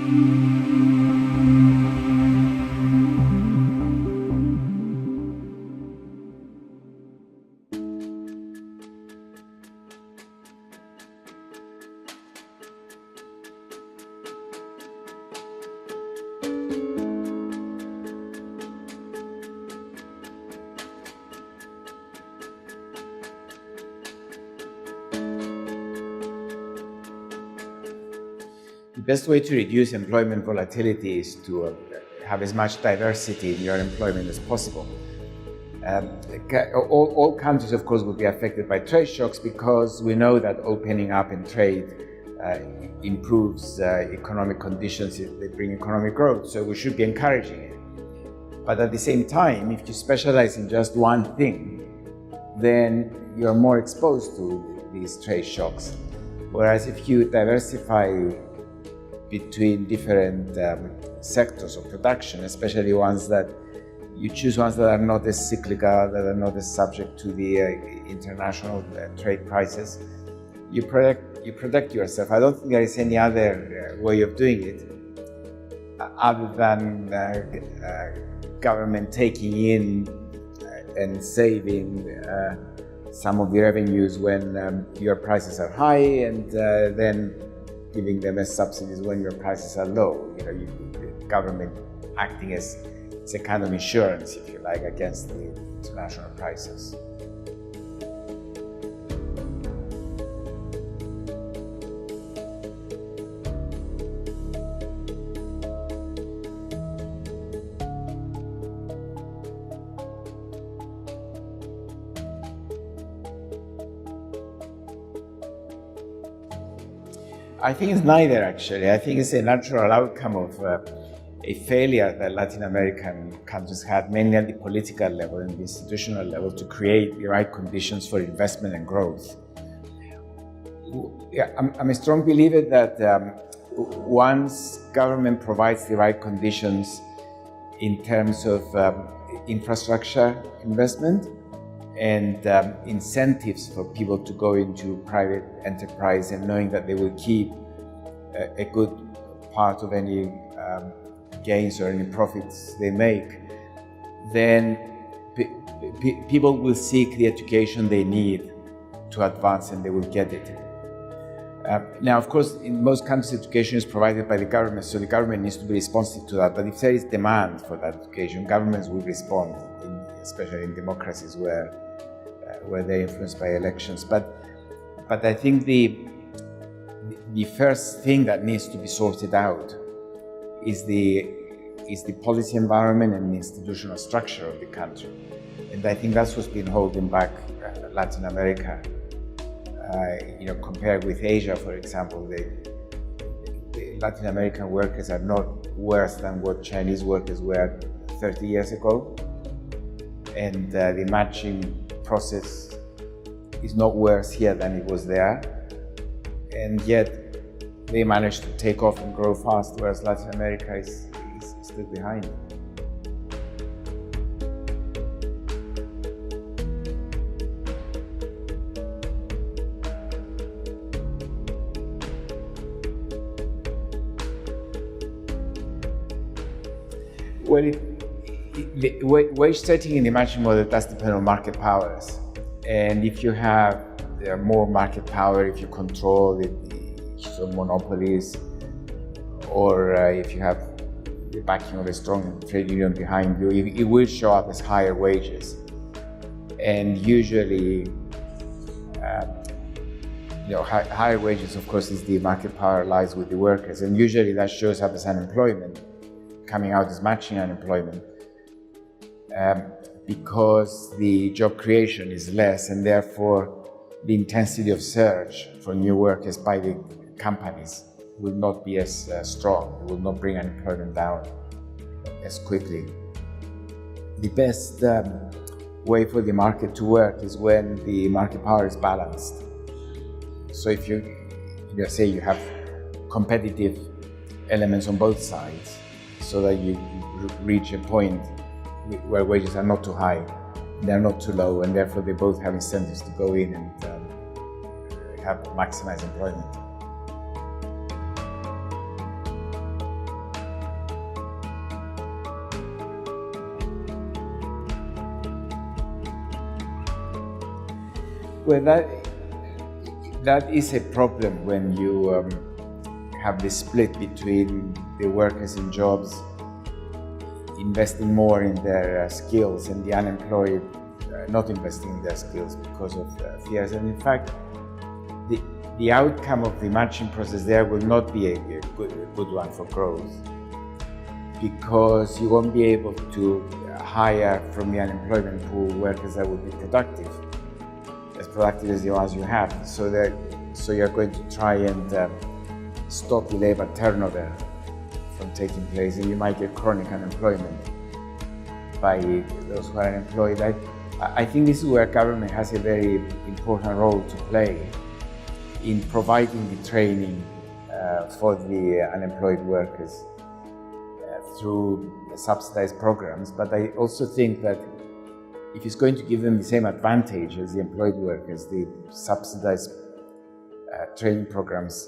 The best way to reduce employment volatility is to have as much diversity in your employment as possible. All countries, of course, will be affected by trade shocks because we know that opening up in trade improves economic conditions, they bring economic growth, so we should be encouraging it. But at the same time, if you specialize in just one thing, then you're more exposed to these trade shocks. Whereas if you diversify between different sectors of production, especially ones that you choose ones that are not as cyclical, that are not as subject to the international trade prices, you protect yourself. I don't think there is any other way of doing it other than government taking in and saving some of the revenues when your prices are high, and then giving them as subsidies when your prices are low. The government acting as it's a kind of insurance, if you like, against the international prices. I think it's neither, actually. I think it's a natural outcome of a failure that Latin American countries had, mainly at the political level and the institutional level, to create the right conditions for investment and growth. I'm a strong believer that once government provides the right conditions in terms of infrastructure investment and incentives for people to go into private enterprise, and knowing that they will keep a good part of any gains or any profits they make, then people will seek the education they need to advance, and they will get it. Now, of course, in most countries, education is provided by the government, so the government needs to be responsive to that. But if there is demand for that education, governments will respond, especially in democracies where they're influenced by elections. But I think the first thing that needs to be sorted out is the policy environment and the institutional structure of the country. And I think that's what's been holding back Latin America. Compared with Asia, for example, the Latin American workers are not worse than what Chinese workers were 30 years ago. And the matching process is not worse here than it was there. And yet they managed to take off and grow fast, whereas Latin America is still behind. Well, wage setting in the matching model does depend on market powers. And if you have more market power, if you control some monopolies, or if you have the backing of a strong trade union behind you, it will show up as higher wages. And usually, higher wages, of course, is the market power lies with the workers. And usually that shows up as unemployment, coming out as matching unemployment. Because the job creation is less, and therefore the intensity of search for new workers by the companies will not be as strong. It will not bring unemployment down as quickly. The best way for the market to work is when the market power is balanced. So if you say you have competitive elements on both sides, so that you reach a point where wages are not too high, they're not too low, and therefore they both have incentives to go in and maximize employment. Well, that is a problem when you have the split between the workers in jobs investing more in their skills and the unemployed not investing in their skills because of fears. And in fact, the outcome of the matching process there will not be a good one for growth, because you won't be able to hire from the unemployment pool workers that will be productive as the ones you have. So you're going to try and stop the labor turnover from taking place, and you might get chronic unemployment by those who are unemployed. I think this is where government has a very important role to play in providing the training for the unemployed workers through subsidized programs. But I also think that if it's going to give them the same advantage as the employed workers, the subsidized training programs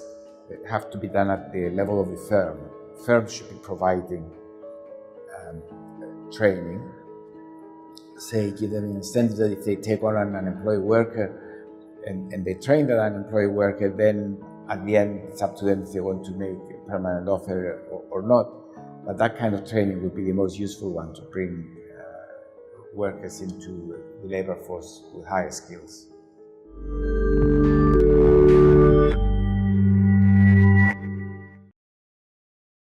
have to be done at the level of the firm. Firms should be providing training. Say, give them incentives that if they take on an unemployed worker and they train that unemployed worker, then at the end it's up to them if they want to make a permanent offer or not. But that kind of training would be the most useful one to bring workers into the labor force with higher skills.